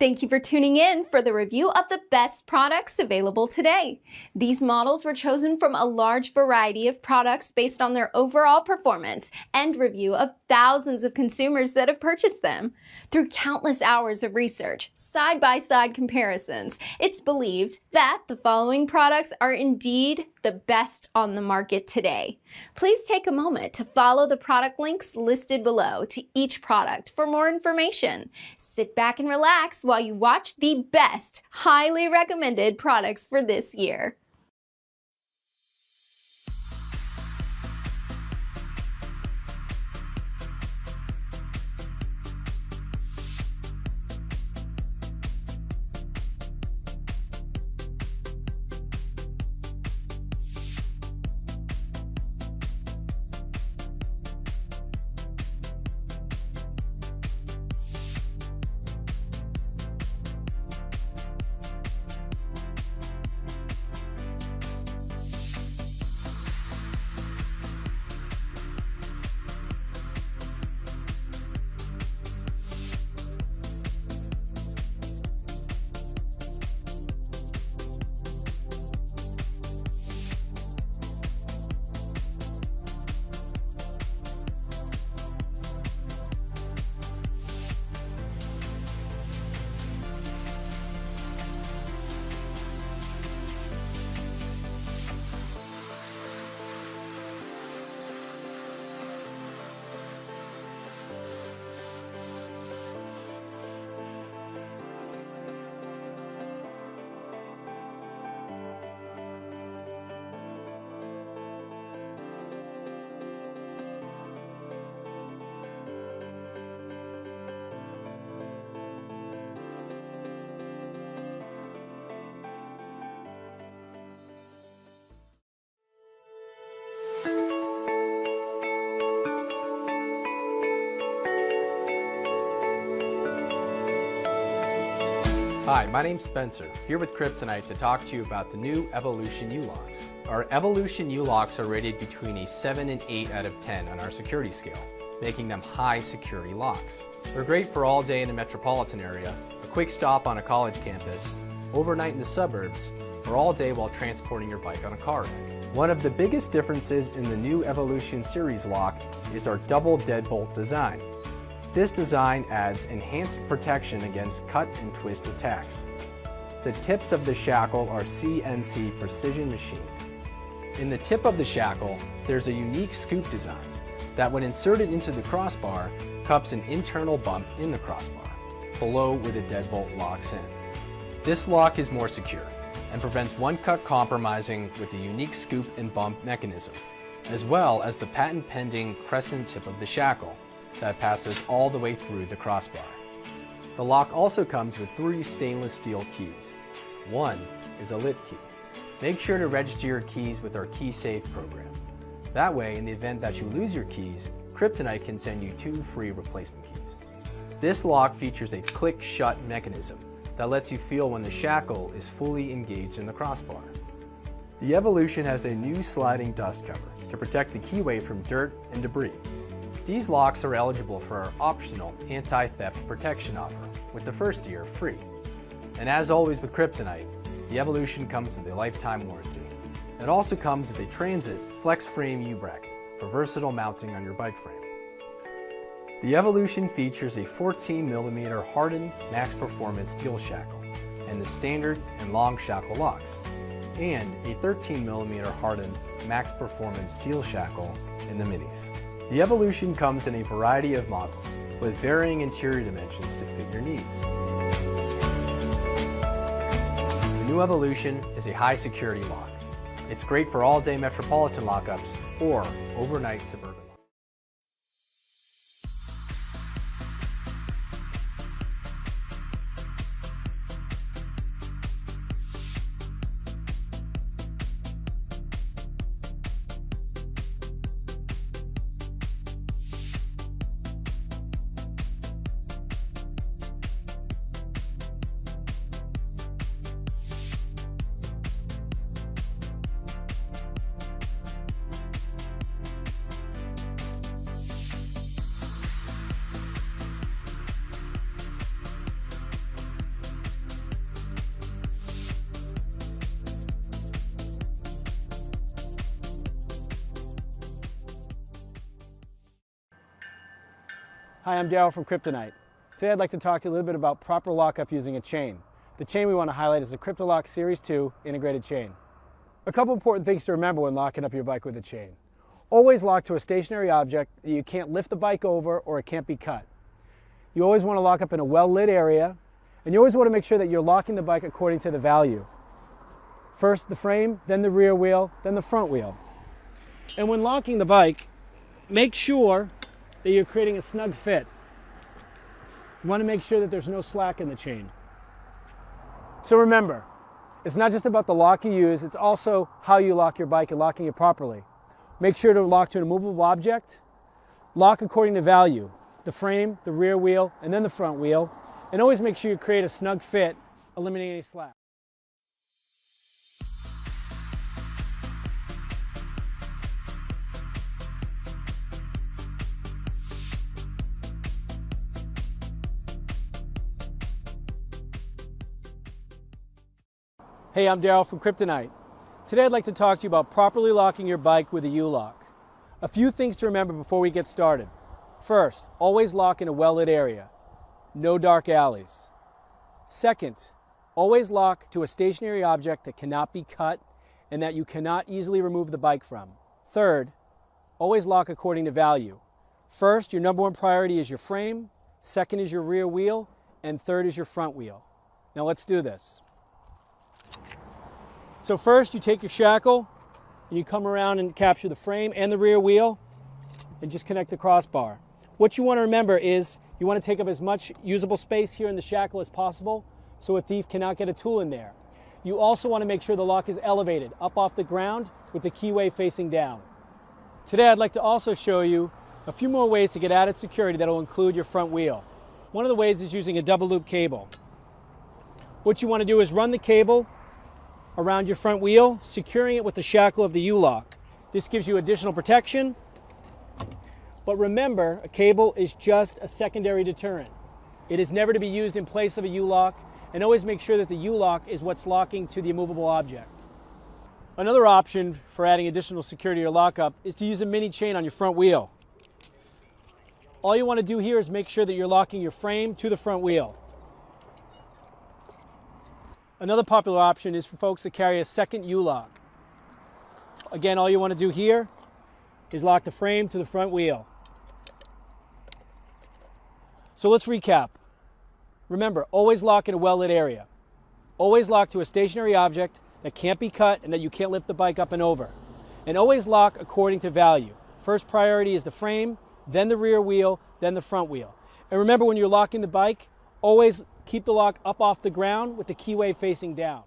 Thank you for tuning in for the review of the best products available today. These models were chosen from a large variety of products based on their overall performance and review of thousands of consumers that have purchased them. Through countless hours of research, side-by-side comparisons, it's believed that the following products are indeed the best on the market today. Please take a moment to follow the product links listed below to each product for more information. Sit back and relax while you watch the best, highly recommended products for this year. Hi, my name's Spencer, here with Kryptonite to talk to you about the new Evolution U-Locks. Our Evolution U-Locks are rated between a 7 and 8 out of 10 on our security scale, making them high security locks. They're great for all day in a metropolitan area, a quick stop on a college campus, overnight in the suburbs, or all day while transporting your bike on a car ride. One of the biggest differences in the new Evolution Series lock is our double deadbolt design. This design adds enhanced protection against cut and twist attacks. The tips of the shackle are CNC precision machined. In the tip of the shackle, there's a unique scoop design that when inserted into the crossbar, cups an internal bump in the crossbar, below where the deadbolt locks in. This lock is more secure and prevents one cut compromising with the unique scoop and bump mechanism, as well as the patent-pending crescent tip of the shackle that passes all the way through the crossbar. The lock also comes with 3 stainless steel keys. One is a lit key. Make sure to register your keys with our Key Safe program. That way, in the event that you lose your keys, Kryptonite can send you 2 free replacement keys. This lock features a click-shut mechanism that lets you feel when the shackle is fully engaged in the crossbar. The Evolution has a new sliding dust cover to protect the keyway from dirt and debris. These locks are eligible for our optional anti-theft protection offer, with the first year free. And as always with Kryptonite, the Evolution comes with a lifetime warranty. It also comes with a Transit flex frame U-bracket for versatile mounting on your bike frame. The Evolution features a 14mm hardened max performance steel shackle and the standard and long shackle locks, and a 13mm hardened max performance steel shackle in the minis. The Evolution comes in a variety of models with varying interior dimensions to fit your needs. The new Evolution is a high security lock. It's great for all-day metropolitan lockups or overnight suburban. Hi, I'm Daryl from Kryptonite. Today I'd like to talk to you a little bit about proper lockup using a chain. The chain we want to highlight is the Kryptonite Series 2 integrated chain. A couple important things to remember when locking up your bike with a chain. Always lock to a stationary object that you can't lift the bike over or it can't be cut. You always want to lock up in a well-lit area, and you always want to make sure that you're locking the bike according to the value. First the frame, then the rear wheel, then the front wheel. And when locking the bike, make sure that you're creating a snug fit. You want to make sure that there's no slack in the chain. So remember, it's not just about the lock you use, it's also how you lock your bike and locking it properly. Make sure to lock to an immovable object. Lock according to value. The frame, the rear wheel, and then the front wheel. And always make sure you create a snug fit, eliminating any slack. Hey, I'm Daryl from Kryptonite. Today I'd like to talk to you about properly locking your bike with a U-lock. A few things to remember before we get started. First, always lock in a well-lit area. No dark alleys. Second, always lock to a stationary object that cannot be cut and that you cannot easily remove the bike from. Third, always lock according to value. First, your number one priority is your frame. Second is your rear wheel. And third is your front wheel. Now let's do this. So first you take your shackle and you come around and capture the frame and the rear wheel and just connect the crossbar. What you want to remember is you want to take up as much usable space here in the shackle as possible so a thief cannot get a tool in there. You also want to make sure the lock is elevated up off the ground with the keyway facing down. Today I'd like to also show you a few more ways to get added security that will include your front wheel. One of the ways is using a double loop cable. What you want to do is run the cable around your front wheel, securing it with the shackle of the U-lock. This gives you additional protection, but remember, a cable is just a secondary deterrent. It is never to be used in place of a U-lock, and always make sure that the U-lock is what's locking to the immovable object. Another option for adding additional security to your lockup is to use a mini chain on your front wheel. All you want to do here is make sure that you're locking your frame to the front wheel. Another popular option is for folks that carry a second U-lock. Again, all you want to do here is lock the frame to the front wheel. So let's recap. Remember, always lock in a well-lit area. Always lock to a stationary object that can't be cut and that you can't lift the bike up and over. And always lock according to value. First priority is the frame, then the rear wheel, then the front wheel. And remember, when you're locking the bike, always keep the lock up off the ground with the keyway facing down.